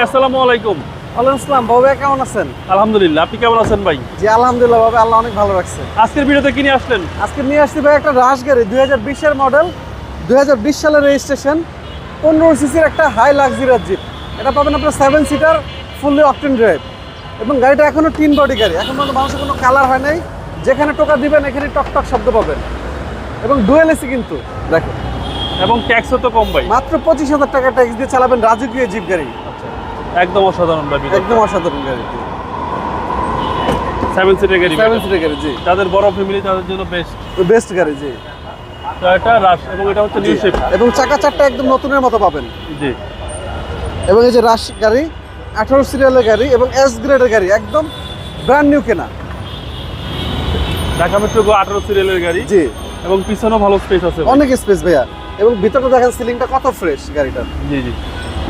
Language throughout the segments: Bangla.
আসসালামু আলাইকুম। ওয়ালাইকুম আসসালাম। বাবু ভাই কেমন আছেন? আলহামদুলিল্লাহ, আপনি কেমন আছেন ভাই? জি আলহামদুলিল্লাহ বাবা, আল্লাহ অনেক ভালো রাখছে। আজকের ভিডিওতে কি নিয়ে আসলেন? আজকে নিয়ে আসছি ভাই একটা রাশ গাড়ি 2020 মডেল, 2020 সালের রেজিস্ট্রেশন, 15 সিসির একটা হাই লাক্সারিয়াস জিপ। এটা পাবেন আপনার 7 সিটার ফুললি অকটেন ড্রাইভ, এবং গাড়িটা এখনো 3 বডি গাড়ি, এখন পর্যন্ত মানুষের কোনো কালার হয় নাই। যেখানে টোকা দিবেন এখানে টক টক শব্দ পাবেন, এবং ডুয়েল এসি কিন্তু দেখো, এবং ট্যাক্সও তো কম ভাই, মাত্র 25,000 টাকা ট্যাক্স দিয়ে চালাবেন রাজকীয় জিপ গাড়ি। একদম অসাধারণ ভাই, একদম অসাধারণ গাড়ি, 7 সিটের গাড়ি, 7 সিটার গাড়ি জি, যাদের বড় ফ্যামিলি তাদের জন্য বেস্ট গাড়ি জি। তো এটা রাশ, এবং এটা হচ্ছে নিউ শেপ, এবং চাকা চারটা একদম নতুনের মতো পাবেন। জি। এবং এই যে রাশ গাড়ি 18 সিরিয়ালের গাড়ি এবং এস গ্রেডের গাড়ি, একদম ব্র্যান্ড নিউ কেনা। ঢাকা মেট্রো 18 সিরিয়ালের গাড়ি, জি, এবং পিছনেও ভালো স্পেস আছে ভাই। অনেক স্পেস ভাইয়া, এবং ভিতরটা দেখেন সিলিংটা কত ফ্রেশ গাড়িটার। জি জি।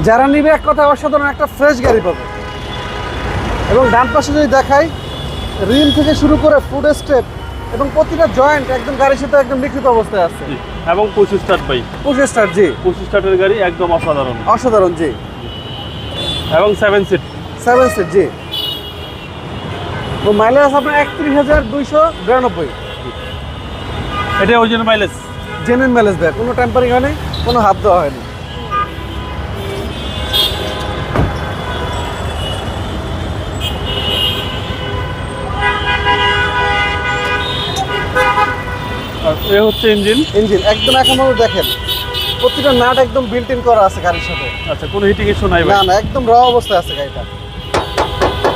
যারা নিবে এক কথা অসাধারণ একটা ফ্রেশ গাড়ি পাবে। এবং ডান পাশে যদি দেখাই, রিম থেকে শুরু করে ফুড স্টেপ এবং প্রতিটা জয়েন্ট একদম গাড়ির সাথে একদম লিখিত অবস্থায় আছে। জি, এবং 25 স্টার্ট ভাই, 25 স্টার জি, 25 স্টার্টের গাড়ি, একদম অসাধারণ। অসাধারণ জি, এবং 7 সিট, 7 সিট জি। তো মাইলেজ আছে আপনার 31,292, এটা অরিজিনাল মাইলেজ। জেনুইন মাইলেজ দেয়, কোনো টেম্পারিং হয়নি, কোনো হাত দেওয়া হয়নি। আর এ হচ্ছে ইঞ্জিন। ইঞ্জিন একদম এখনো দেখেন প্রতিটা নাট একদম বিল্ট ইন করা আছে গাড়ির সাথে। আচ্ছা, কোনো হিটিং ইস্যু নাই ভাই? না না, একদম র অবস্থায় আছে গাড়িটা,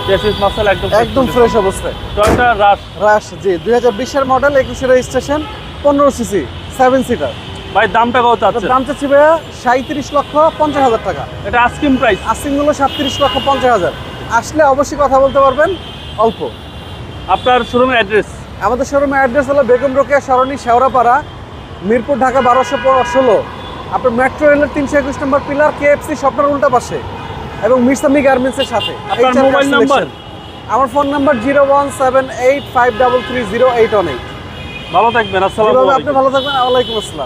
চেসিস মাসেল একদম ফ্রেশ অবস্থায়। টয়োটা রাশ, রাশ জি 2020 মডেল, 21 রেজিস্ট্রেশন, 15 সিসি, 7 সিটার। ভাই দামটা কত চাচ্ছেন? দাম চাচ্ছি ভাইয়া 37,50,000 টাকা। এটা আস্কিং প্রাইস। আস্কিং মূল্য 37,50,000। আসলে অবশ্যই কথা বলতে পারবেন অল্প। আপনার শোরুমের অ্যাড্রেস? আমাদের শোরুমের অ্যাড্রেস হলো বেগম রোকেয়া সরণি, শেওড়াপাড়া, মিরপুর, ঢাকা 1216। আপনার মেট্রো রেলের 321 নম্বর পিলার, কেএফসি স্বপ্নের উল্টা পাশে, এবং মিরসামি গার্মেন্টসের সাথে। আপনার মোবাইল নাম্বার? আমার ফোন নাম্বার 01785330818। ভালো থাকবেন, আসসালামু আলাইকুম। আপনি ভালো থাকবেন, ওয়ালাইকুম আসসালাম।